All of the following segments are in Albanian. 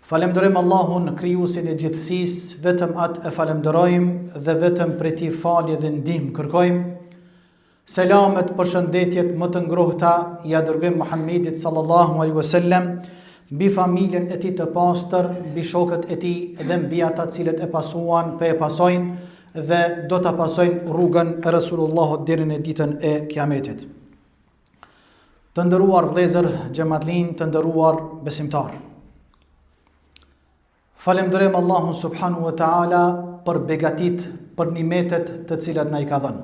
Falemderojmë Allahun, krijuesin e gjithësisë, vetëm atë e falemderojmë dhe vetëm prej tij falje dhe ndihmë kërkojmë. Selamet, përshëndetjet më të ngrohta ja dërgojmë Muhammedit sallallahu alaihi wasallam, mbi familjen e tij të pastër, mbi shokët e tij dhe mbi ata të cilët e pasuan, e pasojnë dhe do ta pasojnë rrugën e Resulullahut deri në ditën e Kiametit. Të nderuar vëllezër, xhamatllin, të nderuar besimtar. Falemderojmë Allahun subhanahu wa taala për begatit, për nimetet të cilat na i ka dhënë.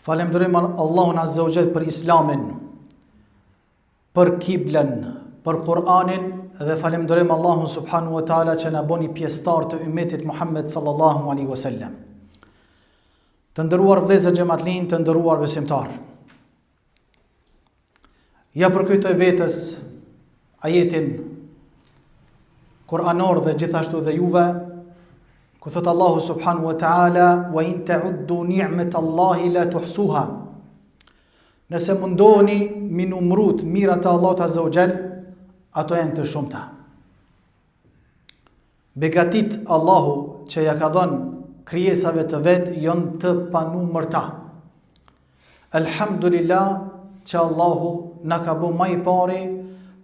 Falemderojmë Allahun azza wa jall për Islamin, për Kiblen, për Kur'anin dhe falemderojmë Allahun subhanahu wa taala që na boni pjesëtar të ummetit Muhammed sallallahu alaihi wasallam. Të nderuar vëllezër xhamatllin, të nderuar besimtar. Ja përkujtoj vetes ajetin Kur'anor dhe gjithashtu dhe juve, ku thot Allahu subhanahu wa ta'ala, wa in ta'uddu ni'matallahi la tuhsuha. Nëse mundoni mi numrut mirat e Allahut azza wa jall, ato janë të shumta. Begatit Allahu që ja ka dhënë krijesave të vet janë të panumërta. Alhamdulillah që Allahu na ka bërë më i pari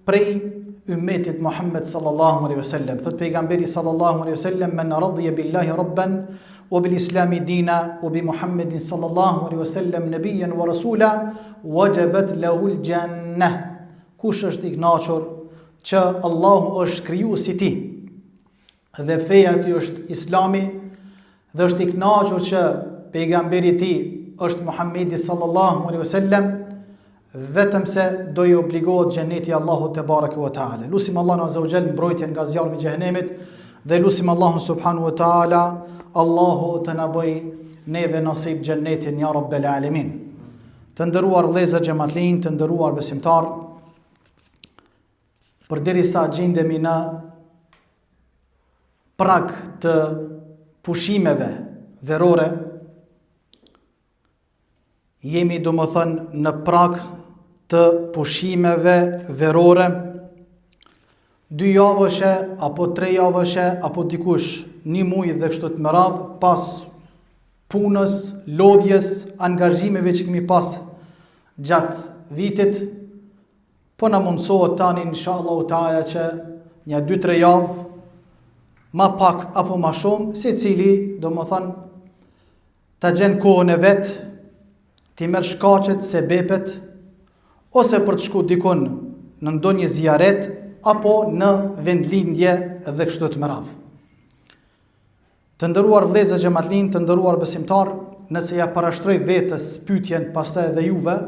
prej ummetit Muhammed sallallahu alaihi wasallam. Thot pejgamberi sallallahu alaihi wasallam, men radiya billahi rabban wa bil islami dina wa bi Muhammedin sallallahu alaihi wasallam nabiyyan wa rasula wajabat lahu al jannah. Kush është i kënaqur që Allahu është krijuesi i tij dhe feja e tij është Islami dhe është i kënaqur që pejgamberi i tij është Muhammedi sallallahu alaihi wasallam, vetëm se do i obligohet xheneti Allahu te bareke wa taala. Lusim Allahun azza wa jall mbrojtjen nga zjarri i xhenemit dhe lusim Allahun subhanahu wa taala Allahu të na bëj neve nasib xhenetin ya rabbel alamin. Të nderuar vëllezër xhamatllin, të nderuar besimtar, përderisa gjendemi në prag të pushimeve verore, jemi domethënë në prag të pushimeve verore, 2 javëshe, apo 3 javëshe, apo dikush 1 muaj dhe kështu të me radhë, pas punës, lodhjes, angazhimeve që kemi pas gjatë vitit, po na mundsohet tani inshallah taala që një 2-3 javë, ma pak apo ma shumë, secili domethënë ta gjen kohën e vet, ti merr shkaqet, sebepet, ose për të shku dikon në ndonjë ziaret, apo në vendlindje dhe kështu të me radhë. Të nderuar vëllezër xhamatllin, të nderuar besimtar, nëse ja parashtroj vetes pyetjen pastaj edhe juve,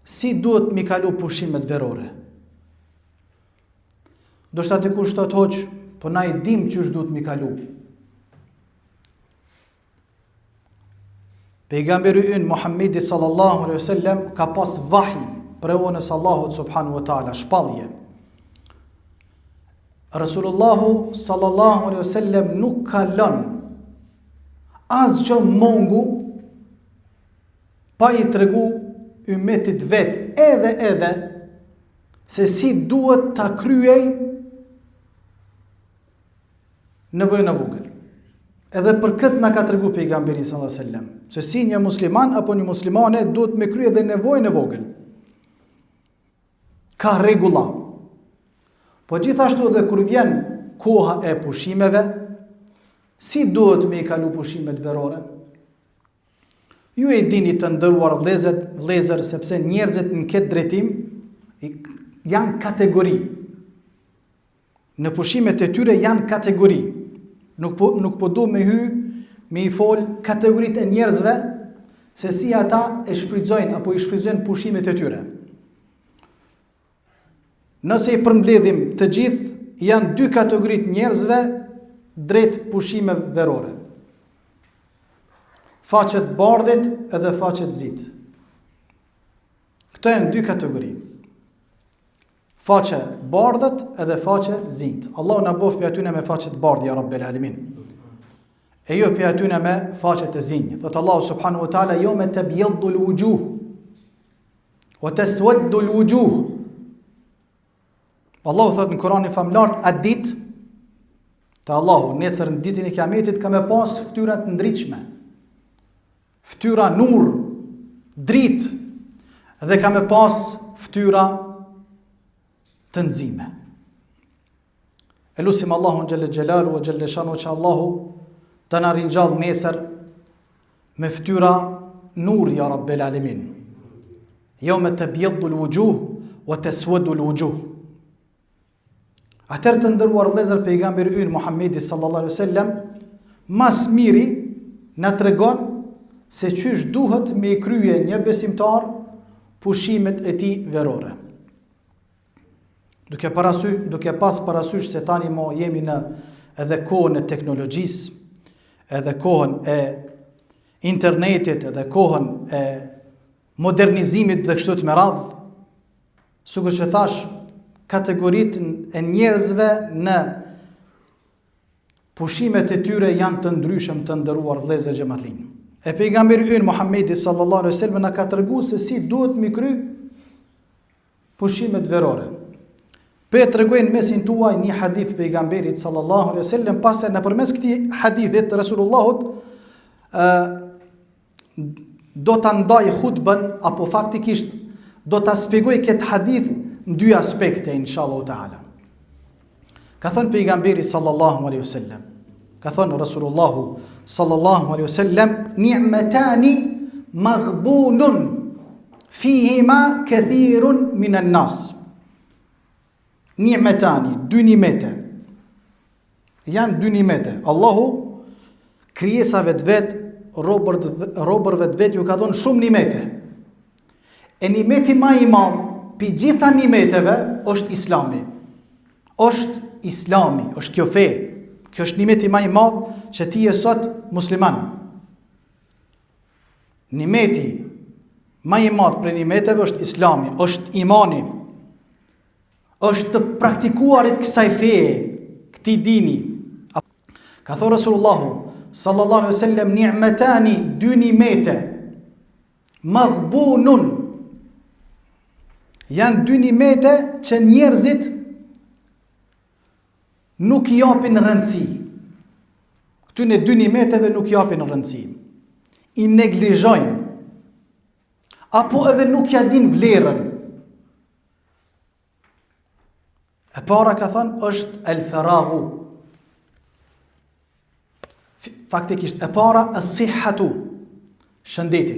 si duhet mi kalu pushimet verore? Do shta dikush thot hoq, po na i dim çysh duhet mi kalu. Pejgamberi ynë Muhammedi sallallahu alaihi wasallam ka pas vahi prej onës Allahut subhanahu wa taala, shpallje. Rasulullahu sallallahu alaihi wasallam nuk ka lënë asgjë mungu pa i tregu ummetit vet edhe se si duhet ta kryej nevojën e vogël. Edhe për këtë na ka tregu pejgamberi sallallahu alaihi wasallam, se si një musliman apo një muslimane duhet me krye edhe nevojën e vogël. Ka rregulla. Po gjithashtu edhe kur vjen koha e pushimeve, si duhet me i kalu pushimet verore? Ju e dini të nderuar vëllezër, sepse njerëzit në këtë drejtim janë kategori. Në pushimet e tyre janë kategori. Nuk po du me me i fol kategoritë e njerëzve se si ata e shfrytëzojnë apo i shfrytëzojnë pushimet e tyre. Nëse i përmbledhim të gjithë, janë 2 kategoritë njerëzve drejt pushimeve verore. Faqet bardhit edhe faqet zit. Këto janë 2 kategori. Faqe bardhët edhe faqe zint. Allahu na bof për atyne me faqet bardhë, ja rabbel alamin. E jo për atyne me faqet e zinj. Thot Allahu subhanahu wa taala, yawma tabyaddu al-wujuh wa taswaddu al-wujuh. Allahu thot në Kur'anin famlart, atë ditë të Allahu, nesër në ditën e Kiametit, ka me pas ftyra të ndritshme, ftyra nur, dritë, dhe ka me pas ftyra të nxime. Elusim Allahun xhelle xhelalu ve xhelle shanu që Allahu të na ringjall nesër me ftyra nur ya rabbel alamin. Yawma tabyaddu al-wujuh wa taswadu al-wujuh. Atër të ndërruar vëllezër, pejgamberi ynë Muhammedi sallallahu alaihi wasallam mas miri na tregon se qysh duhet me i krye një besimtar pushimet e tij verore. Duke pas parasysh se tani mo jemi në edhe kohën e teknologjisë, edhe kohën e internetit, edhe kohën e modernizimit dhe kështu të me radhë, sikur që thash, kategoritë e njerëzve në pushimet e tyre janë të ndryshëm, të ndëruar vëllezër xhamatllin. E pejgamberi ynë Muhammedi sallallahu alaihi wasallam na ka treguar se si duhet mi kry pushimet verore. Pe tregojnë mesin tuaj një hadith pejgamberit sallallahu alaihi wasallam, pastaj nëpërmes këtij hadithit Rasulullahut do ta ndaj hutbën, apo faktikisht do ta shpjegoj këtë hadith në dy aspekte inshallah taala. Ka thënë pejgamberi sallallahu alaihi wasallam, ka thënë Rasulullahu sallallahu alaihi wasallam, ni'matani maghbunun fihima kathirun minan nas. Ni'matani, dy nimete. Janë dy nimete. Allahu krijesave të vet, robërve të vet ju ka dhënë shumë nimete. E nimeti më i madh pi gjitha nimeteve është Islami. Është Islami, është kjo fe. Kjo është nimeti më i madh që ti je sot musliman. Nimeti më i madh për nimeteve është Islami, është imani. Është të praktikuarit kësaj feje, këtij dini. Ka thënë Rasulullahu sallallahu alaihi wasallam, ni'matani, dy nimete, maghbunun, janë dy nimete që njerëzit nuk i japin rëndësi. Këtyne dy nimeteve nuk i japin rëndësi. I neglizhojnë, apo edhe nuk ja din vlerën. E para ka thënë është el-faraghu. Faktikisht e para as-sihhatu, shëndeti.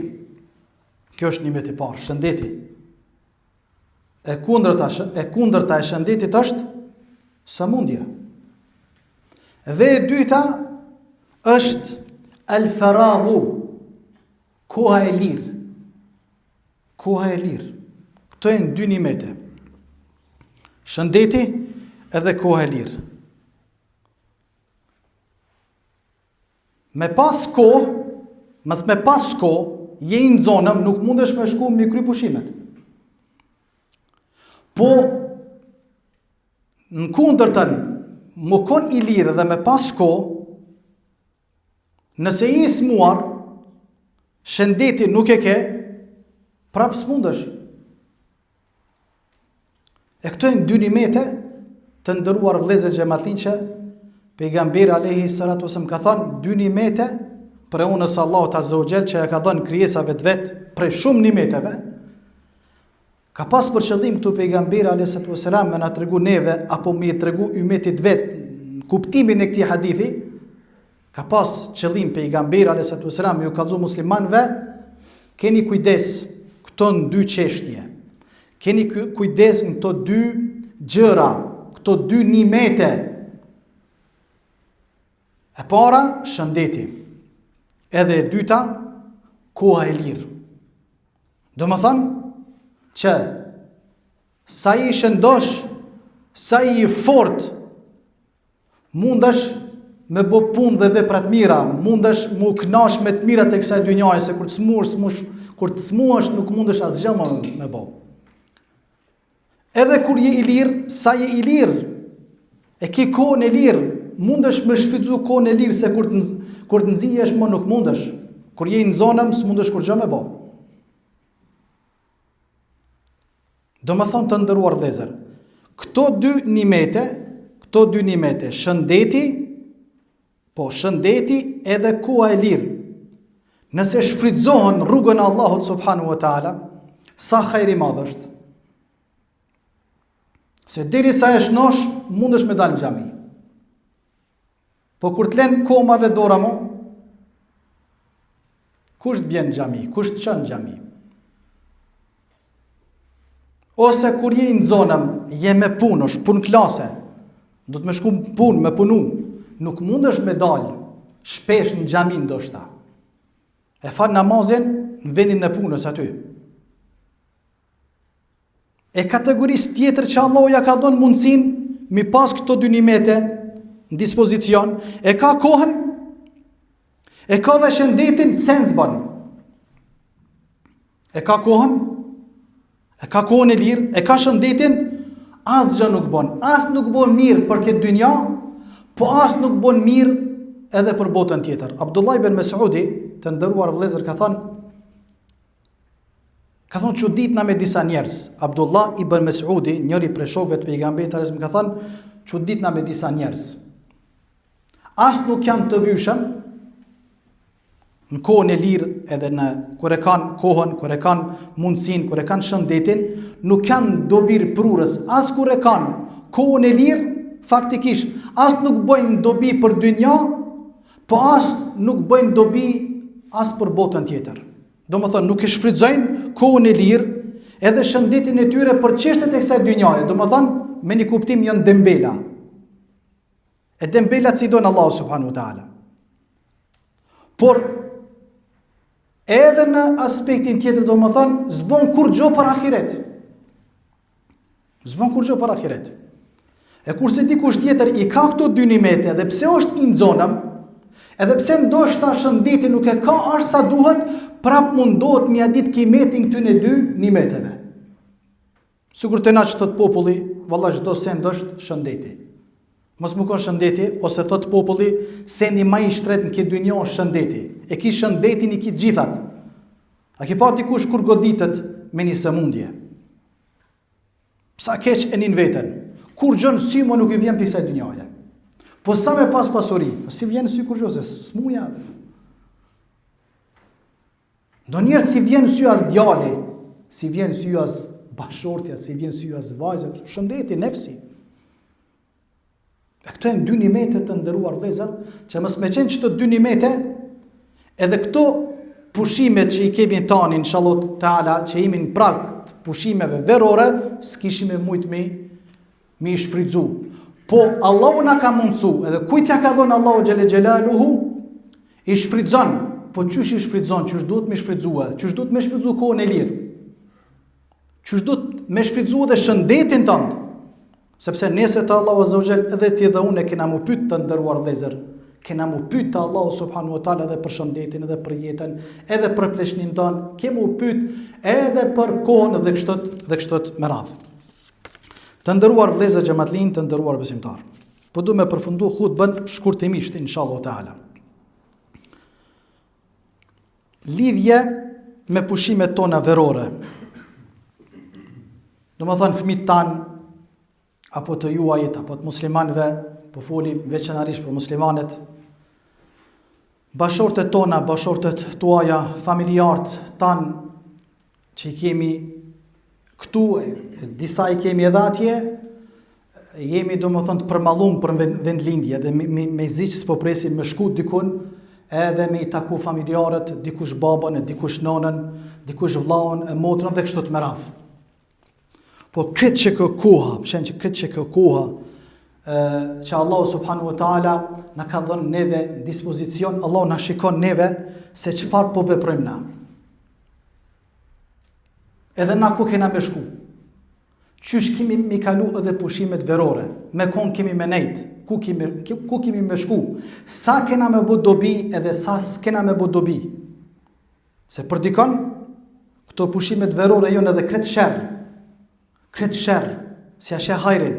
Kjo është nimeti i parë, shëndeti. E kundërta e shëndetit është sëmundja. Dhe e dyta është el-faraghu, koha e lirë. Koha e lirë. Këto janë dy nimete. Shëndeti edhe koha e lirë. Me pas kohë, mas me pas kohë, je në zonëm, nuk mundesh me shku me kry pushimet. Po, në kundërtën, më kon i lirë dhe me pas kohë, nëse i smuar, shëndeti nuk e ke, prap s'mundesh. E këto janë dy nimete të ndëruar vëllezër xhamatllin që pejgamberi alayhi salatu wasallam ka thënë, dy nimete për unës Allahut azza wa jall që ja ka dhënë krijesave të vet për shumë nimeteve. Ka pas për qëllim këtu pejgamberi alayhi salatu wasallam me na tregu neve apo me tregu ummetit vet kuptimin e këtij hadithi. Ka pas qëllim pejgamberi alayhi salatu wasallam ju kallëzu muslimanëve, keni kujdes këto në dy çështje. Keni kujdes në këto dy gjëra, këto dy nimete. E para, shëndeti. Edhe e dyta, koha e lirë. Do më thënë që sa i shëndosh, sa i fort, mundesh me bo punë dhe veprat mira, mundesh mu kënash me të mirat e kësaj dynjaje, se kur të smuash nuk mundesh asgjë me bo. Edhe kur je i lirë, sa je i lirë, e ki kohën e lirë, mundesh me shfrytzu kohën e lirë, se kur të nzihesh më nuk mundesh. Kur je në zonëm, s'mundesh kur gjë me bo. Do më thonë të ndëruar vëllezër, Këto dy nimete, shëndeti, shëndeti edhe koha e lirë, nëse shfrytëzohen rrugën e Allahut subhanahu wa taala, sa hajri madh është. Se derisa e shnosh, mundesh me dalë në xhami. Po kur të lën koma dhe dora mo, kush të bjen në xhami, kush të çon në xhami? Ose kur je në zonëm, je me punë, është punë klase, do të me shku punë, me punu, nuk mundesh me dalë shpesh në xhami ndoshta. E fal namazin në vendin e punës aty. E kategorisë tjetër që Allahu ja ka dhënë mundësinë mi pas këto dy nimete në dispozicion, e ka kohën, e ka dhe shëndetin sen zban. E ka kohën e lirë, e ka shëndetin, asgjë nuk bon. As nuk bon mirë për këtë dynja, po as nuk bon mirë edhe për botën tjetër. Abdullah ibn Mesudi, të nderuar vëllezër, ka thonë çuditna me disa njerëz. Abdullah ibn Mesudi, njëri prej shokëve të pejgamberit sallallahu alajhi wasallam, ka thënë çuditna me disa njerëz. As nuk janë të vyshëm në kohën e lirë, edhe kur e kanë kohën, kur e kanë mundësinë, kur e kanë shëndetin, nuk janë dobir prurës. As kur e kanë kohën e lirë, faktikisht, as nuk bëjnë dobi për dynja, po as nuk bëjnë dobi as për botën tjetër. Do më thënë, nuk e shfrytëzojnë kohën e lirë, edhe shëndetin e tyre për çështjet e kësaj dynjaje. Do më thënë, me një kuptim janë dembela. E dembelat si donë Allahu subhanahu wa taala. Por edhe në aspektin tjetër, do më thënë, zbon kur gjo për ahiret. Zbon kur gjo për ahiret. E kurse dikush tjetër i ka këto dy nimete, edhe pse është i nxonëm, edhe pse ndoshta shëndeti nuk e ka as sa duhet, prap mundohet mi a ditë kimetin këtyne dy nimeteve. Sikur të na që thot populli, valla çdo send është shëndeti. Mos më kon shëndeti, ose thot populli, sendi më i shtret në këtë dynjë është shëndeti. E ki shëndetin i ki gjithat. A ki pa dikush kur goditet me një sëmundje? Sa keq e nin veten. Kur gjën sy më nuk i vjen pisa dynjaje. Po sa me pas pasuri, si vjen sy kur gjose, smuja. Do njerë si vjen sy as djali, si vjen sy as bashortja, si vjen sy as vajzë, shëndeti, nefsi. E këto e në dy nimete të ndëruar vëllezër, që mos me qenë çdo dy nimete, edhe këto pushimet që i kemi tani, inshallah taala, që jemi në prag të pushimeve verore, s'kishim e mujt me i shfrytzu. Po Allahu na ka mundsu, edhe kujt ja ka dhënë Allahu xhele xhelaluhu, i shfrytzon. Po çysh i shfrytzon, çysh duhet me shfrytzua, çysh duhet me shfrytzu kohën e lirë. Çysh duhet me shfrytzu edhe shëndetin tënd. Sepse nesër të Allahu azza wa jall edhe ti dhe unë kena mu pyet të nderuar vëllezër, kena mu pyet të Allahu subhanahu wa taala edhe për shëndetin, edhe për jetën, edhe për pleshnin ton, kemu pyet edhe për kohën dhe kështot me radhë. Të nderuar vëllezër xhamatlin, të nderuar besimtar. Po du me përfundu hutbën shkurtimisht inshallah taala. Lidhje me pushimet tona verore. Do më thënë fëmijët tanë, apo të juajit, apo të muslimanëve, po foli veçanërisht për muslimanët, bashortet tona, bashortet tuaja, familjarët tanë që i kemi këtu, disa i kemi edhe atje, jemi do më thënë të përmallum për vendlindje, dhe me ziqës po presim me shku dikun, edhe me i taku familjarët, dikush babën, dikush nonën, dikush vllaun, motrën dhe kështu të me radhë. Po këtë që koha, përshen që këtë që koha, që Allah subhanahu wa ta'ala në ka dhënë neve në dispozicion, Allah në shikon neve se qëfar po veprojmë na. Edhe na ku kena me shku. Qysh kemi mi kalu edhe pushimet verore, me kon kemi me nejt, ku kemi me shku, sa kena me bu dobi edhe sa s'kena me bu dobi. Se për dikon, këto pushimet verore jonë edhe kretë shërë, si ashe hajrin,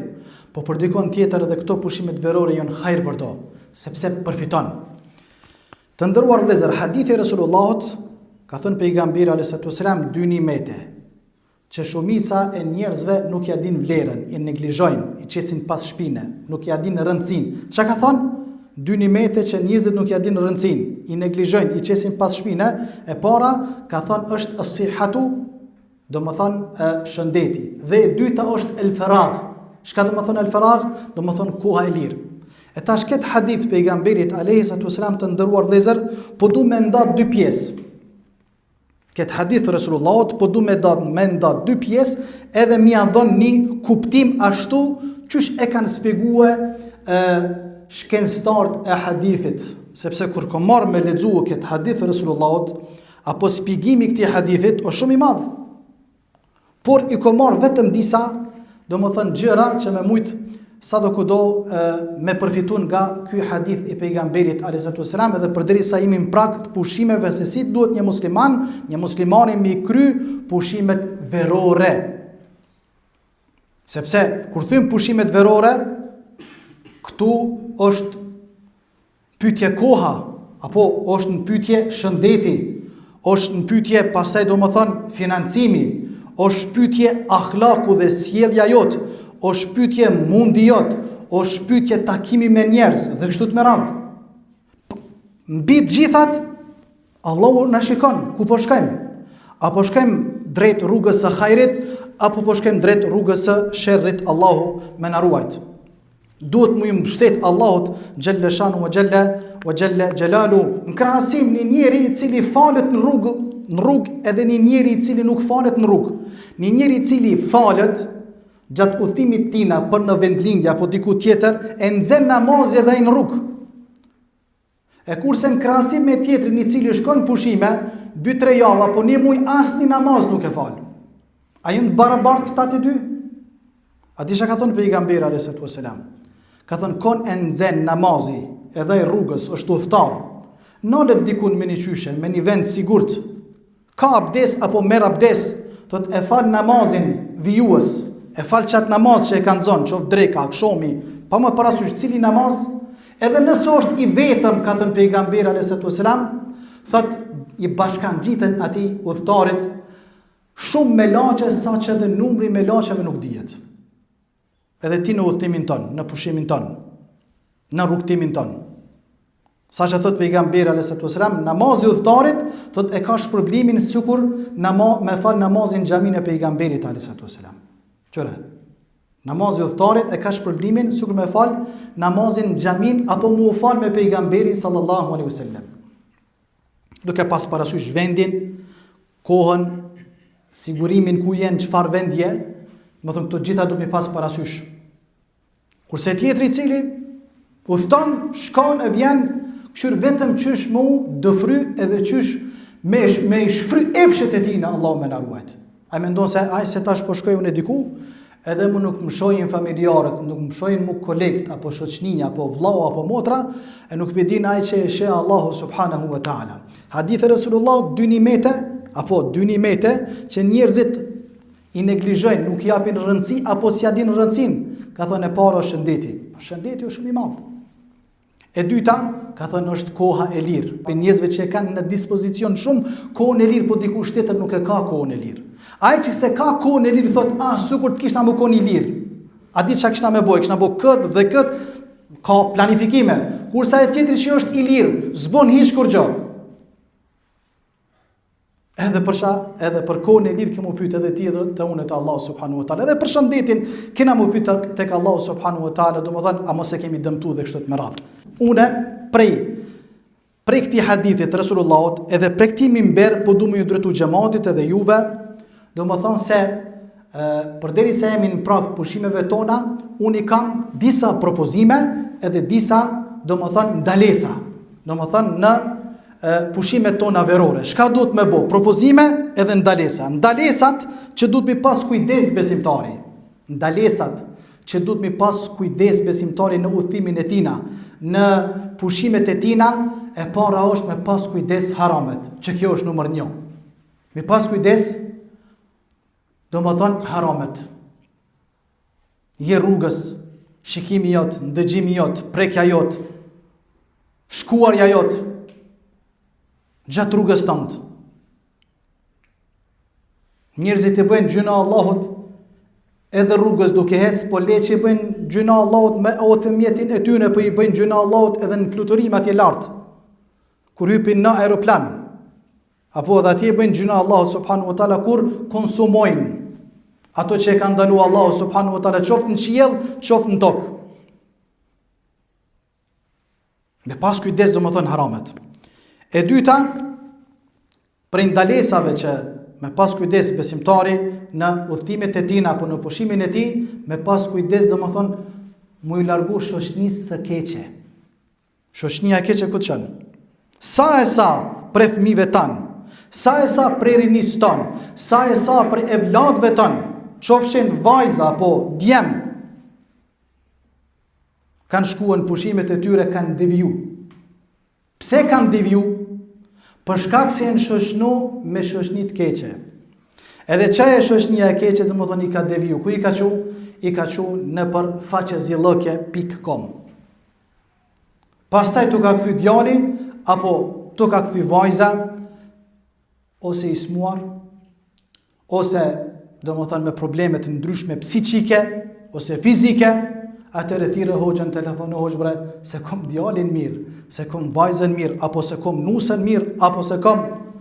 po për dikon tjetër edhe këto pushimet verore jonë hajrë për to, sepse përfiton. Të ndëruar vëllezër, hadithi Resulullahut, ka thënë pejgamberi alayhi salatu wasalam, dy nimete. që shumica e njerëzve nuk ja din vlerën, i neglizhojnë, i qesin pas shpine, nuk ja din rëndësinë. Çka ka thonë? 2 nimete që njerëzit nuk ja din rëndësinë, i neglizhojnë, i qesin pas shpine. E para ka thonë është as-sihhatu, do më thonë shëndeti. Dhe e dyta është el-faragh. Çka do më thonë el-faragh? Do më thonë koha e lirë. E tash këtë hadith pejgamberit alayhis salam të ndëruar vëllezër, po du me nda 2 pjesë. Këtë hadith Resulullahut po du me nda 2 pjesë, edhe mi janë dhënë një kuptim ashtu qysh e kanë shpjeguar shkencëtarët e hadithit, sepse kur ka marrë me lexuar këtë hadith Resulullahut apo shpjegimi i këtij hadithit është shumë i madh. Por i ka marrë vetëm disa, domethënë gjëra që me mujt sa do kudo me përfitun nga ky hadith i pejgamberit alayhis salam, edhe përderisa jemi në prag të pushimeve se si duhet një muslimani me kry pushimet verore. Sepse kur thym pushimet verore, këtu është pyetje koha, apo është në pyetje shëndeti, është në pyetje pastaj domethënë financimi, është pyetje akhlaku dhe sjellja jote, është pyetje mundi jot, është pyetje takimi me njerëz dhe kështu të me radhë. Mbi të gjithat, Allahu na shikon ku po shkojmë. Apo shkojmë drejt rrugës së hajrit, apo po shkojmë drejt rrugës së sherrit. Allahu më na ruajt. Duhet mu i mbështet Allahut xhalla shanu wa jalla jalalu, në krahasim një njeri i cili falet në rrugë edhe një njeri i cili nuk falet në rrugë. Një njeri i cili falet gjatë udhëtimit tina për në vendlindje apo diku tjetër, e nxen namazin edhe ai në rrugë. E kurse në krahasim me tjetrin i cili shkon pushime 2-3 javë apo 1 muaj asnjë namaz nuk e fal. A janë barabartë këta të dy? A di çka ka thonë pejgamberi alayhis salam? Ka thonë kon e nxen namazi edhe i rrugës është udhëtar. Nolet dikun me një qyshe, me një vend sigurt. Ka abdes apo merr abdes, thot e fal namazin vijues. E fal qatë namaz që e kanë zonë, qof dreka, akshomi, pa më parasysh cili namaz, edhe nëse është i vetëm, ka thënë pejgamberi alayhis salam, thot i bashkangjiten atij udhëtarit shumë me laçe, sa që edhe numri me laçeve nuk dihet. Edhe ti në udhëtimin ton, në pushimin ton, në rrugtimin ton. Sa që thot pejgamberi alayhis salam, namazi udhëtarit, thot e ka shpërblimin sikur me fal namazin xhamin e pejgamberit alayhis salam. Qëre, namazi udhëtarit e ka shpërblimin sikur me fal namazin xhamin apo mu fal me pejgamberin sallallahu alaihi wasallam. Duke pas parasysh vendin, kohën, sigurimin ku jenë, çfarë vendje, më thëmë këto gjitha duke pas parasysh. Kurse tjetri i cili udhëton, shkon e vjen, këshyr vetëm qysh mu dëfry edhe qysh me i shfry epshet e tina, Allahu me na ruajt. A me ndonë se aj se tash po shkoj unë e diku, edhe mu nuk më shojnë familjarët, nuk më shojnë mu kolekt, apo shoqninja, apo vlau, apo motra, e nuk pëdin aj që e shë Allahu subhanahu wa ta'ala. Hadith e Resulullah 2 nimete, apo 2 nimete, që njerëzit i neglizhojnë, nuk japin rëndësi, apo si adin rëndësin, ka thonë e para shëndeti. Shëndeti është shumë i madhë. E dyta, ka thënë është koha e lirë. Për njerëzve që e kanë në dispozicion shumë kohën e lirë, po dikush tjetër nuk e ka kohën e lirë. Ai që se ka kohën e lirë thot, sikur të kishna më kohën i lirë. A di çka kishna më bëj? Kishna bëj këtë dhe këtë, ka planifikime. Kurse ai tjetri që është i lirë, s'bën hiç kur gjë. Edhe për kohën e lirë kemu pyet edhe ti edhe te unë te Allah subhanahu wa taala. Edhe për shëndetin kena më pyet tek Allah subhanahu wa taala, domethënë a mos e kemi dëmtuar dhe kështu të me radhë. Unë prej këtij hadithit Resulullahut edhe prej këtij mimber po du më ju drejtu xhamatit edhe juve, domethënë se përderisa jemi në prag të pushimeve tona, unë i kam disa propozime edhe disa domethënë ndalesa. Domethënë në pushimet tona verore. Çka duhet me bë? Propozime edhe ndalesa. Ndalesat që duhet mi pas kujdes besimtari. Ndalesat që duhet mi pas kujdes besimtari në udhëtimin e tina, në pushimet e tina, e para është me pas kujdes haramet, që kjo është numër 1. Mi pas kujdes, do më thonë haramet. Je rrugës, shikimi jot, ndëgjimi jot, prekja jot, shkuarja jot, gjatë rrugës tëndë. Njerëzit i bëjnë gjuna Allahut edhe rrugës duke hec, po le që i bëjnë gjuna Allahut me automjetin e tyre, po i bëjnë gjuna Allahut edhe në fluturim atje lart. Kur hypin në aeroplan, apo edhe atje bëjnë gjuna Allahut subhanahu wa taala kur konsumojnë ato që e ka ndaluar Allahu subhanahu wa taala, qoftë në qiell, qoftë në tokë. Me pas kujdes domethënë haramet. E dyta, për ndalesave që me pas kujdes besimtari në udhëtimet e tij apo në pushimin e tij, me pas kujdes domethënë mu i largu shoqënisë së keqe. Shoqënia e keqe ku të qenë? Sa e sa për fëmijëve tan, sa e sa për rinis tan, sa e sa për evladëve tan, qofshin vajza apo djem, kanë shkuar në pushimet e tyre, kanë deviju. Pse kanë deviju? Për shkak se janë shoqënu me shoqëni të keqe. Edhe çaja e shoqënia e keqe domethënë i ka deviju. Ku i ka çu? I ka çu në për faqezillëke.com. Pastaj tu ka kthy djali apo tu ka kthy vajza, ose i smuar, ose domethënë me probleme të ndryshme psiqike ose fizike. Atëre thirë hoxhën telefon, hoxh bre, se kom djalin mirë, se kom vajzën mirë, apo se kom nusën mirë, apo se kom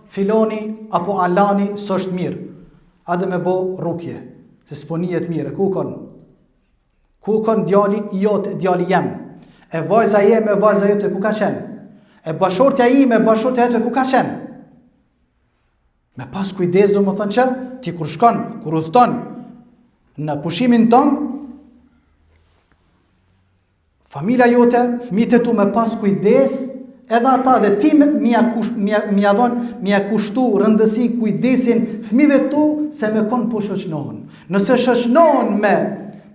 filoni apo alani s'është mirë. A dhe me bo rukje, se s'ponijet mirë. Ku kon? Ku kon djali jot, djali jem? E vajza jem, e vajza jote ku ka qenë? E bashortja ime, bashortja jote ku ka qenë? Me pas kujdes do më thënë që ti kur shkon, kur udhton në pushimin tonë, familja jote, fëmijët e tu me pas kujdes, edhe ata dhe ti mja kushtu rëndësi kujdesin fëmijëve tu se me kon po shoqënohen. Nëse shoqënohen me,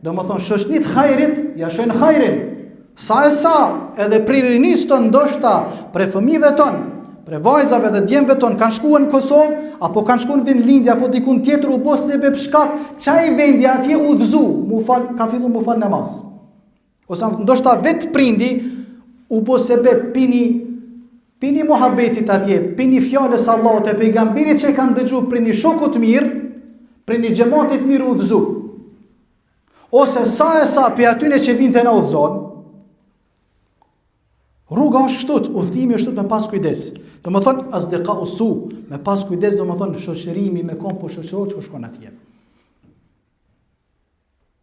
do më thonë, shoqënit hajrit, ja shojnë hajrin. Sa e sa, edhe pririnis të ndoshta, pre fëmijëve tonë, pre vajzave dhe djemve tonë, kanë shkuar në Kosovë, apo kanë shkuar në Vendlindje, apo dikun tjetër u bos se be pshkak, qaj vendi atje u dhzu, ka fillu mu fal namaz. Ose ndoshta vetë prindi u bo sebe pini muhabetit atje, pini fjallës Allahut e pejgamberit që e kanë dëgju për një shokut mirë, për një gjematit mirë udhëzu. Ose sa e sa për atyne që vinte në udhëzon, rruga është shtut, udhëtimi është shtut me pas kujdes. Do më thonë, asdika usu, me pas kujdes do më thonë shoqërimi me kom po shoqërot që shkon atje.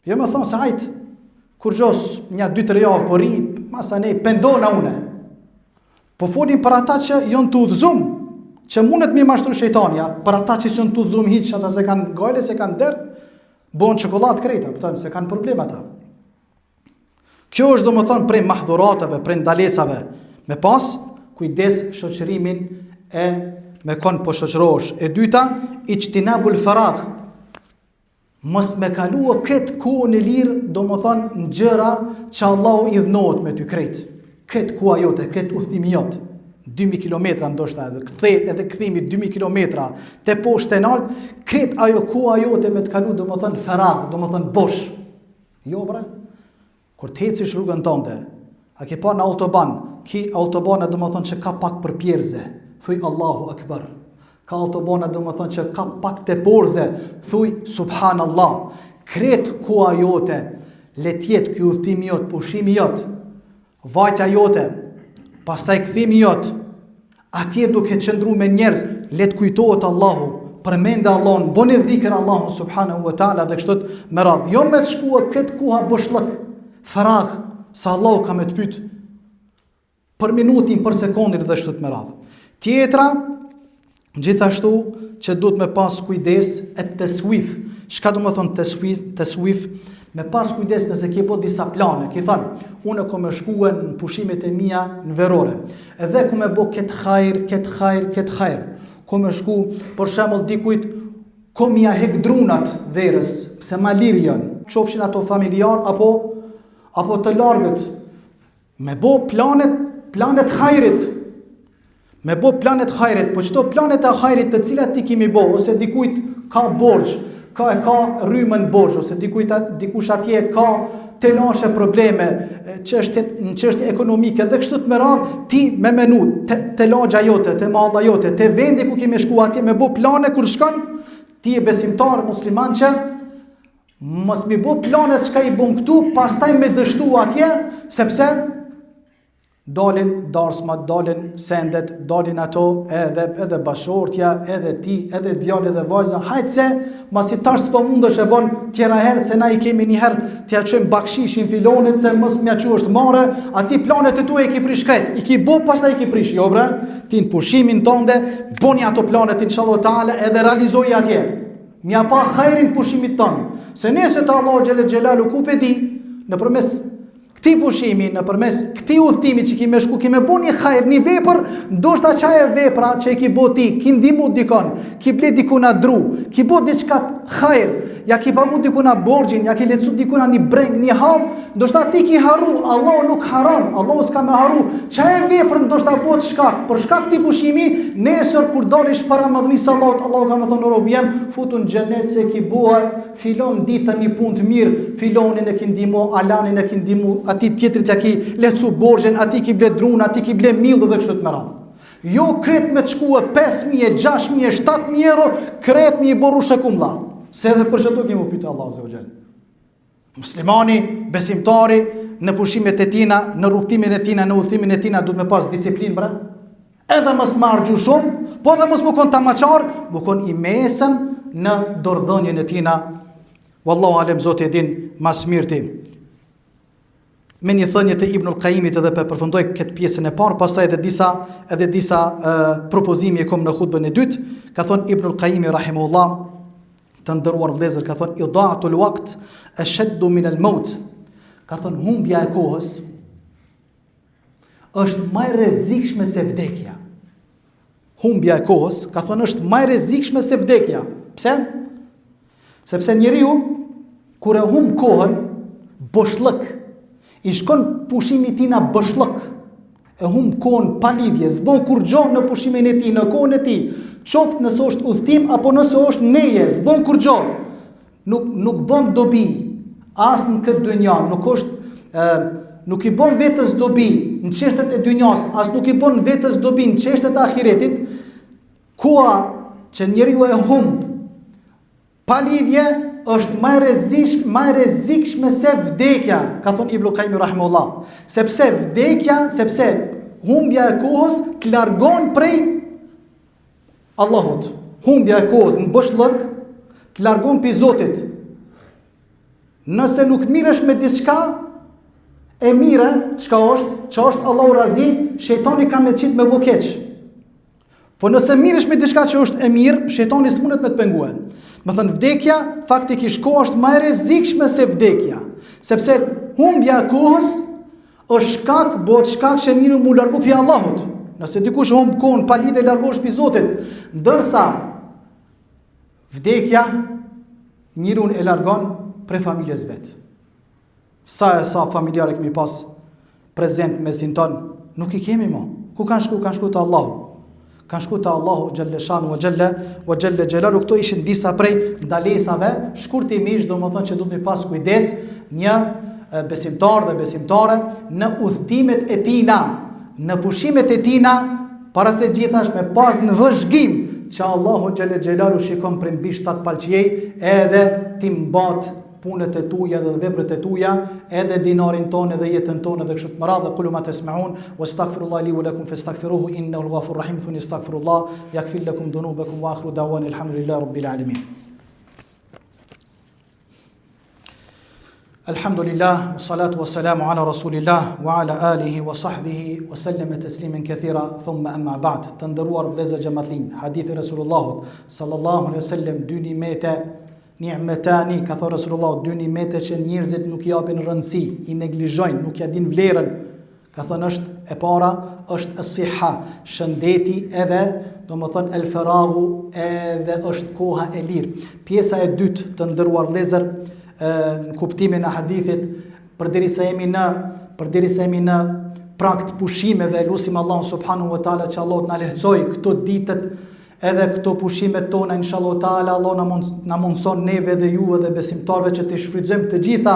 Jo me thonë se hajtë, kur gjos një 2-3 javë po ri, masa nej pendona une. Po folin për ata që jonë të udhëzum, që mundet mi mashtru shejtania, për ata që jonë të udhëzum hiq, ata se kanë gajle, se kanë dert, bon çokoladë krejta, pëtën, se kanë problem ata. Kjo është do më thonë prej mahdhuratave, prej ndalesave, me pas kujdes shoqërimin e me kon po shoqërosh. E dyta, ijtinabul faragh. Mos me kalua këtë kohën e lirë, do më thonë në gjëra që Allahu i dhënohet me ty krejt. Këtë koha jote, këtë udhëtimi jote, 2000 km ndoshta edhe kthimi 2000 km te poshtë e nalt, këtë ajo koha jote me të kalu, do më thonë faragh, do më thonë bosh. Jo bre, kur të hecish rrugën tënde, a ke pa në autoban, ki autobana do më thonë që ka pak për pjerze, thuj Allahu Akbar. Ka autobana do më thonë që ka pak të porze, thuj subhanallah. Kretë koha jote, letjet kjo udhëtimi jote, pushimi jote, vajtja jote, pastaj kthimi jote, atje duke qëndru me njerëz, let kujtohet Allahu, përmende Allahun, boni dhikër Allahun subhanahu wa ta'ala dhe kështot me radhë. Jo me të shkua këtë koha boshlëk, faragh, sa Allahu ka me të pyt, për minutin, për sekundin dhe kështot me radhë. Tjetra, gjithashtu që duhet me pas kujdes e teswif. Çka do të thonë teswif? Me pas kujdes nëse ke po disa plane, ke thënë, unë kom e shkuar në pushimet e mia në verore. Edhe kom e bë këtë hajër. Kom e shku, për shembull dikujt kom ia hek drunat verës, pse ma lirë janë, qofshin ato familjar apo të largët. Me bë planet hajrit. Me bo planet hajrit, po qëto planet e hajrit të cilat ti kimi bo, ose dikujt ka borgj, ka rrymën borgj, ose dikush atje ka telashe probleme, në çështje ekonomike, dhe kështu të me radhë, ti me menu, te lagja jote, te malla jote, te vendi ku kimi shku atje, me bo plane kur shkon, Ti je besimtar musliman që mos mi bo planet çka i bën këtu, pastaj me dështu atje, sepse dalin darsmat, dalin sendet, dalin ato edhe bashortja, edhe ti, edhe djalë edhe vajza. Hajtë se masi tash s'po mundesh e bon tjera herë, se na i kemi një herë t'ja çojmë bakshishin filonit, se mos m'ja që është marrë, ati planet e tua i ki prish kret, i ki bo pastaj i ki prish, jo bre, ti në pushimin tënde, boni ato planet inshallah taala edhe realizoj atje. Mja pa hajrin pushimit tonë, se nëse të Allah xhelel xhelalu ku pe di, nëpërmes këti pushimi, nëpërmes këti udhëtimi që kime shku, kime bo një hajr, një vepër, ndoshta qaje vepra që i ki bo ti, ki ndimu dikon, ki ble dikuna dru, ki bo diçka hajr, ja ki pagu dikuna borgjin, ja ki lecu dikuna një breng, një hav, ndoshta ti ki haru, Allah nuk haran, Allah s'ka me haru, qaje vepër ndoshta bo të shkak, për shkak këti pushimi, nesër kur dolish para madhënisë Allahut, Allah ka me thonë robjem, futun xhenet se ki boa, filon ditën një punë të mirë, filonin e ki ndimo, alanin e ki ndimo, ati tjetrit ja ki lecu borgjen, ati ki ble drun, ati ki ble millë dhe kështu të më radhë. Jo kret me të shkua 5.000, 6.000, 7.000 euro, kret një boru shëkumla. Se edhe për shëtu kemi u pyta Allah Azza wa Jall. Muslimani, besimtari, në pushimet e tina, në rrugtimin e tina, në udhëtimin e tina, du të me pas disiplin, bre. Edhe mos marrë shumë, po edhe mos më kon tamaqar, më kon i mesëm në dordhënjën e tina. Wallahu alem, Zoti e din mas mirti. Me një thënje të Ibnul Qayyimit edhe përfundoj këtë pjesën e parë, pastaj edhe disa propozimi e kom në hutbën e dytë. Ka thonë Ibnul Qayyimi rahimahullah, të ndëruar vëllezër, ka thonë idaatul waqt ashaddu min al-maut. Ka thonë humbja e kohës është më e rrezikshme se vdekja. Humbja e kohës, ka thonë, është më e rrezikshme se vdekja. Pse? Sepse njeriu kur e humb kohën, boshllëk, i shkon pushimi tina boshllëk, e humb kohën pa lidhje, s'bën kur gjon në pushimin e tij, në kohën e tij, qoftë nëse është udhtim apo nëse është neje, s'bën kur gjon. Nuk bën dobi as në këtë dynja, nuk i bën vetës dobi në çështet e dynjas, as nuk i bën vetës dobi në çështet e ahiretit. Koha që njeriu e humb pa lidhje është më e rrezikshme se vdekja, ka thonë Ibnul Qayyim rahimahullah. Sepse humbja e kohës të largon prej Allahut. Humbja e kohës në boshllëk të largon pi Zotit. Nëse nuk miresh me diçka e mire, çka është Allahu razi, shejtani ka me qit me bu keq. Po nëse miresh me diçka që është e mirë, shejtani s'mundet me të pengue. Më thënë, vdekja, faktikisht kohë është më e rrezikshme se vdekja. Sepse humbja e kohës është shkak që njeriu mu largu pi Allahut. Nëse dikush humb kohën pa lidhje largohesh pi Zotit, ndërsa vdekja njeriu e largon prej familjes vet. Sa familjarë kemi pas prezent me sinton, nuk i kemi mo. Ku kanë shku të Allahu. Kanë shku të Allahu Gjelleshanu wa Gjelle Gjelalu. Këto ishin disa prej ndalesave, shkurtimisht do më thonë që du të mi pas kujdes një besimtar dhe besimtare në udhtimet e tina, në pushimet e tina, para se gjithash me pas në vëzhgim që Allahu Gjelle Gjelalu shikon për mbi 7 palqej, edhe ti mbat punët e tuja dhe veprat e tuja, edhe dinarin tonë dhe jetën tonë dhe kështu të mëra. Dhe qulu ma tasma'un wastaghfirullaha li wa lakum fastaghfiruhu innahu al-ghafurur rahim. Thuni astaghfirullah yaghfir lakum dhunubakum wa akhiru da'wana alhamdulillahi rabbil alamin. Alhamdulillah, wassalatu wassalamu ala rasulillah wa ala alihi wa sahbihi wa sallama tasliman kathira, thumma amma ba'd. Të nderuar vëllezër xhamatlin, hadithi Rasulullahut sallallahu alaihi wasallam, dy nimete ni'metani, ka thënë Rasulullah, dy nimete që njerëzit nuk i japin rëndësi, i neglizhojnë, nuk ja din vlerën. Ka thënë është e para, është as-siha, shëndeti, edhe domethënë el-faragu, edhe është koha e lirë. Pjesa e dytë, të nderuar vëllezër, në kuptimin e hadithit, përderisa jemi në prakt pushimeve, lutim Allahun subhanahu wa taala që Allah na lehtësoj këto ditët, edhe këto pushimet tona, inshallah taala, Allah na mundson neve dhe juve dhe besimtarve që të shfrytëzojmë të gjitha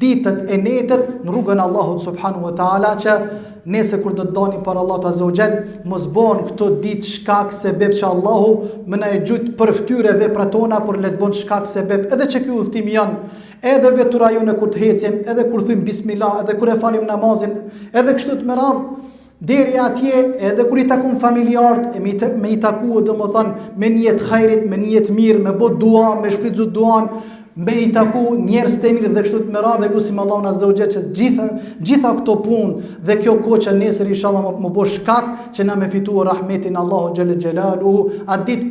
ditët e netët në rrugën e Allahut subhanahu wa taala, që Nëse kur do të doni para Allahut Azza wa Jall, mos bëhen këto ditë shkak sebeb që Allahu më na e gjujt për fytyrë veprat tona, por le të bën shkak sebeb edhe që ky udhtim janë, edhe vetura jone kur të ecim, edhe kur thym bismillah, edhe kur e falim namazin, edhe kështu të me radhë, deri atje, edhe kur i takon familjarët, me i taku domethënë me një të hajrit, me një të mirë, me bë dua, me shfrytzu duan, me i taku njerëz të mirë dhe kështu të me radhë, dhe lutim Allahun Azza wa Jall që gjitha këto punë dhe kjo kohë që nesër inshallah më bëj shkak që na me fituar rahmetin Allahu xhalla xhelaluhu, a ditë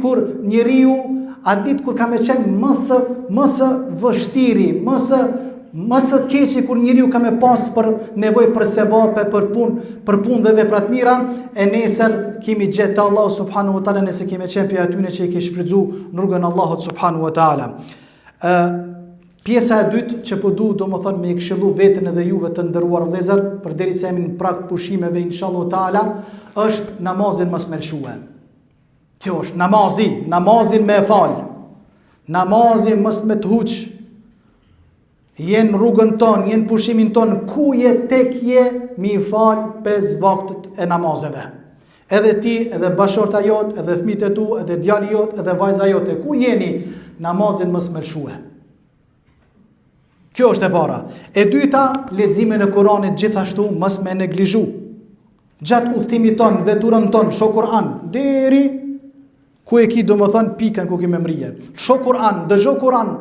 kur njeriu, a ditë kur ka me qenë më së vështiri, më së keqi kur njeriu ka me pas për nevojë për sevape, për punë dhe vepra të mira, e nesër kemi gjetë Allahu subhanahu wa taala nëse kemi qenë për atyre që i ke shfrytzu në rrugën e Allahut subhanahu wa taala. Pjesa e dytë që po du domethënë me këshillu veten edhe juve të nderuar vëllezër, përderisa jemi në prag të pushimeve inshallah taala, është namazin mos me lëshue. Kjo është namazin me fal. Namazin mos me të huq. Jenë rrugën tonë, jenë pushimin tonë, ku je tek je mi fal 5 vaktet e namazeve. Edhe ti, edhe bashorta jot, edhe fëmijët e tu, edhe djali jot, edhe vajza jote, ku jeni, namazin mos me lëshue. Kjo është e para. E dyta, leximin e Kuranit gjithashtu mos me neglizhu. Gjatë udhtimit ton, veturën ton, shoh Kur'an, deri ku e ki domethën pikën ku ke memrije. Shoh Kur'an, dëgjoj Kur'an,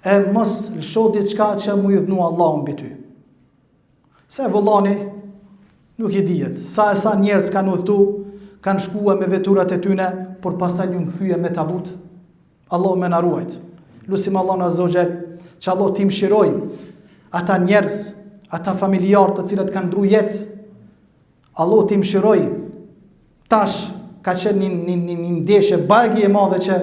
e mos lësho diçka që mu i dhnu Allahu mbi ty. Se vëllani nuk i dihet. Sa njerëz kanë udhtu, kanë shkuar me veturat e tyne, por pastaj ju kthye me tabut. Allahu më na ruajt. Lutim Allahun Azza wa Jall që Allah t'i mëshiroj ata njerëz, ata familjar të cilët kanë ndru jetë. Allah t'i mëshiroj. Tash ka qenë një ndeshje bagje e madhe që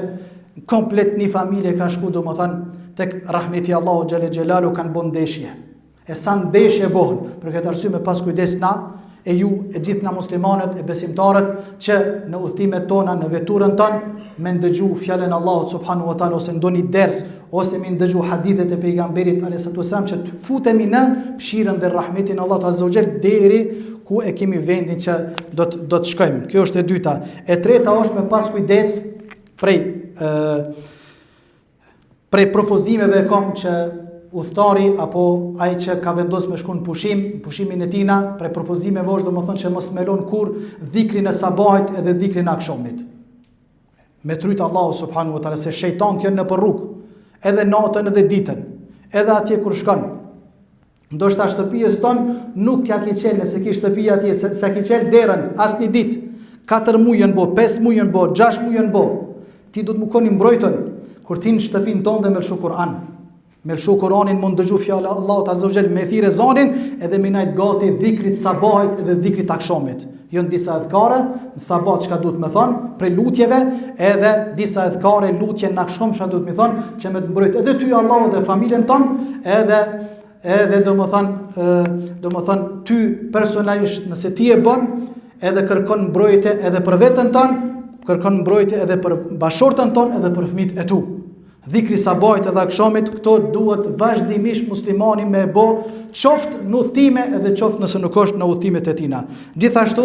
komplet një familje ka shku domethënë tek rahmeti Allahu xhale xhelalu kanë bën ndeshje. E sa ndeshje bëhen, për këtë arsye me pas kujdes na e ju e gjithë na muslimanët e besimtarët që në udhtimet tona, në veturën tonë me ndëgju fjalën e Allahut subhanahu wa taala ose ndonjë ders ose me ndëgju hadithet e pejgamberit alayhis salam që të futemi në mëshirën dhe rahmetin e Allahut azza wa jall deri ku e kemi vendin që do të shkojmë. Kjo është e dyta. E treta është me pas kujdes prej propozimeve kom që udhtari apo ai që ka vendosur me shkon pushimin e tina, prej propozimeve është domethënë që mos melon kur dhikrin e sabahit edhe dhikrin e akşamit. Me tryt Allahu subhanahu wa taala se shejtan kjo në rrugë, edhe natën edhe ditën, edhe atje kur shkon. Ndoshta shtëpies ton nuk ja ki qel nëse ki shtëpi atje se ki qel derën asnjë ditë. 4 muaj janë bo, 5 muaj janë bo, 6 muaj janë bo. Ti do të më koni mbrojtën kur ti në shtëpinë tonë dhe me lëshu Kur'an. Me lëshu Kur'anin mund dëgju fjalën e Allahut azza wa jall me thirrë zanin edhe me najt gati dhikrit sabahit edhe dhikrit akşamit. Janë disa adhkare në sabah çka duhet më thon për lutjeve, edhe disa adhkare lutje në akşam çka duhet më thon që me të mbrojt edhe ty Allahu dhe familjen ton, edhe domethën ty personalisht nëse ti e bën edhe kërkon mbrojtje edhe për veten ton, kërkon mbrojtje edhe për bashortën ton edhe për fëmijët e tu. Dhikri sabahit edhe akşamit këto duhet vazhdimisht muslimani me bë, qoftë në udhëtime edhe qoftë nëse nuk është në udhëtimet e tina. Gjithashtu,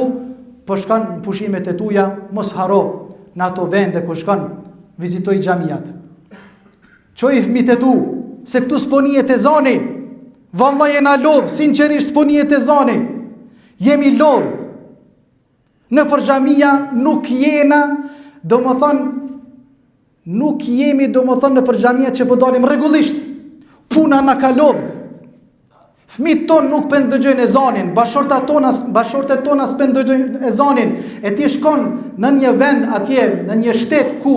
po shkon në pushimet e tuja, mos haro në ato vende ku shkon, vizitoj xhamiat. Çoj fëmijët e tu, se këtu s'ponihet ezani. Vallahi jena lodh, sinqerisht s'ponihet ezani. Jemi lodh. Në për xhamia nuk jena, nuk jemi në për xhamia që po dalim rregullisht. Puna na ka lodh. Fëmijët tonë nuk po ndëgjojnë ezanin, bashortet tona s'po ndëgjojnë ezanin. E ti shkon në një vend atje, në një shtet ku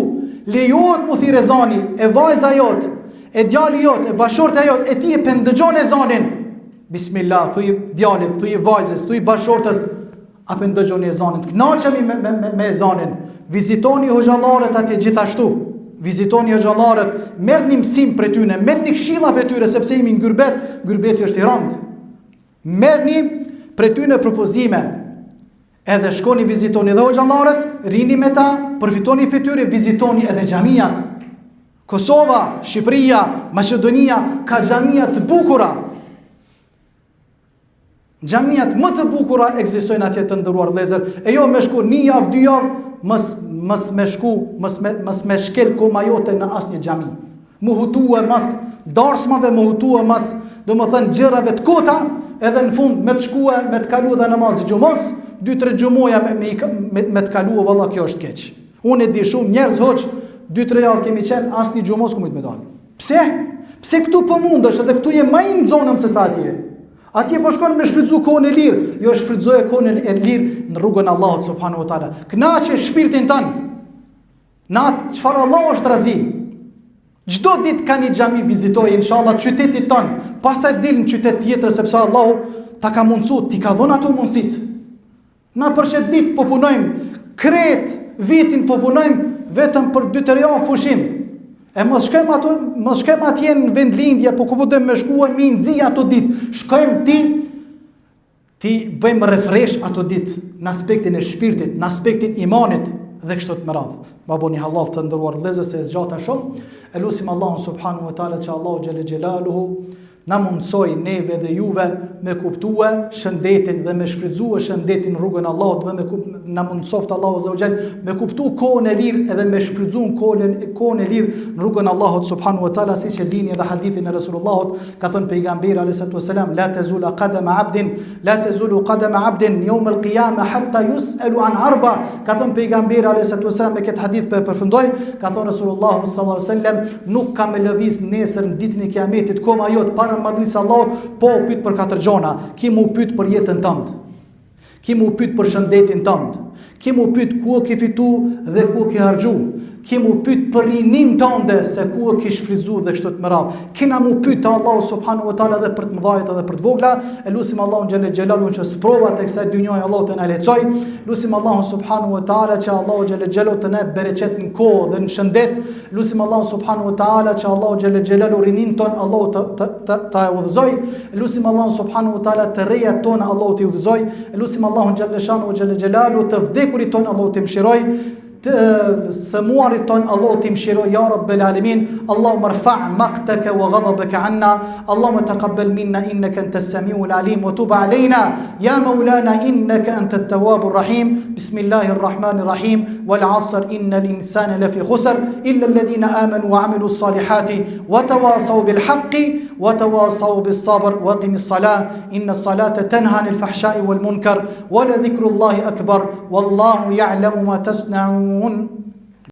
lejohet mu thirr ezani, e vajza jot, e djali jot, e bashorta jot, e ti e po ndëgjon ezanin. Bismillah, thuj djalit, thuj vajzës, thuj bashortës, apo ndëgjoni ezanin. Të kënaqemi me ezanin. Vizitoni hoxhallarët atje gjithashtu. Vizitoni hoxhallarët, merrni mësim prej tyre, merrni këshilla prej tyre sepse jemi në gurbet, gurbeti është i rënd. Merrni prej tyre propozime. Edhe shkoni vizitoni edhe hoxhallarët, rini me ta, përfitoni prej tyre, vizitoni edhe xhamiat. Kosova, Shqipëria, Maqedonia ka xhamia të bukura. Xhamiat më të bukura ekzistojnë atje të nderuar vëllezër, e jo me shku 1 javë, 2 javë, mos me shkel koma jote në asnjë xhami. Mu hutue mas darsmave, mu hutue mas, domethënë gjërave të kota, edhe në fund me të shkue, me të kalu dhe namazit xhumos, 2-3 xhumoja me të kalu, valla kjo është keq. Unë e di shumë njerëz hoç, 2-3 javë kemi qenë, asnjë xhumos ku mund të më dalë. Pse? Pse këtu po mundesh, edhe këtu je më në zonën se sa atje. Atje po shkon me shfrytzu kohën e lirë, jo shfrytzoje kohën e lirë në rrugën e Allahut subhanahu wa taala. Kënaqe shpirtin tën. Natë çfarë Allah është razi. Çdo ditë ka një xhami vizitoj inshallah qytetit ton, pastaj dil në qytet tjetër sepse Allahu ta ka mundsuar, ti ka dhënë ato mundësitë. Na për çet ditë po punojmë, kret vitin po punojmë vetëm për 2-3 javë pushim. E mos shkojmë atje në vendlindje, po ku po dojmë me shkuaj, mi nxi ato ditë. Shkojmë ti bëjmë refresh ato ditë në aspektin e shpirtit, në aspektin imanit dhe kështu të meradh. Ma boni halal të ndëruar vëllezër se e zgjata shumë. E lutim Allahun subhanahu wa taala që Allahu xhelle xhelaluhu na mundsoj neve dhe juve me kuptue shëndetin dhe me shfrytëzue shëndetin rrugën e Allahut dhe na mundsoft Allahu azza wa jall me kuptu kohën e lirë edhe me shfrytëzuar kohën e lirë në rrugën e Allahut subhanahu wa taala, siç e dini edhe hadithin e Resulullahut ka thënë pejgamberi alayhi salatu wasalam la tazulu qadama 'abdin yawm al-qiyamah hatta yus'alu an 'arba. Ka thënë pejgamberi alayhi salatu wasalam me këtë hadith përfundoj, ka thënë Resulullahu sallallahu alaihi wasallam nuk ka me lëviz nesër në ditën e kiametit koma jot para madhrisë Allahut, po pyet për 4 gjona. Ki mu pyet për jetën tënde. Ki mu pyet për shëndetin tënd. Ki mu pyet ku ke fitu dhe ku ke harxhu. Ki mu pyet për rinin tënde se ku ke shfrytzuar dhe kështu të meradh. Kena mu pyet Allahu subhanahu wa taala edhe për të mëdhajt edhe për të vogla. E lutim Allahun xhelle xhelalu që sprovat e kësaj dynjaje Allahu të na lehtësoj. Lutim Allahun subhanahu wa taala që Allahu xhelle xhelalu të na bereqet në kohë dhe në shëndet. Lutim Allahun subhanahu wa taala që Allahu xhelle xhelalu rinin ton Allahu ta udhëzoj. Lutim Allahun subhanahu wa taala të rrejat tona Allahu të udhëzoj. Lutim Allahun xhelle shanu wa xhelle xhelalu të vdekurit ton Allahu të mëshiroj. سمواري تون الله تمشيرو يا رب العالمين. اللهم ارفع مقتك وغضبك عنا. اللهم تقبل منا إنك أنت السميع العليم وتب علينا يا مولانا إنك أنت التواب الرحيم. بسم الله الرحمن الرحيم. والعصر إن الإنسان لفي خسر إلا الذين آمنوا وعملوا الصالحات وتواصوا بالحق وتواصوا بالصبر وقم الصلاة إن الصلاة تنهى عن الفحشاء والمنكر ولذكر الله أكبر والله يعلم ما تصنعون.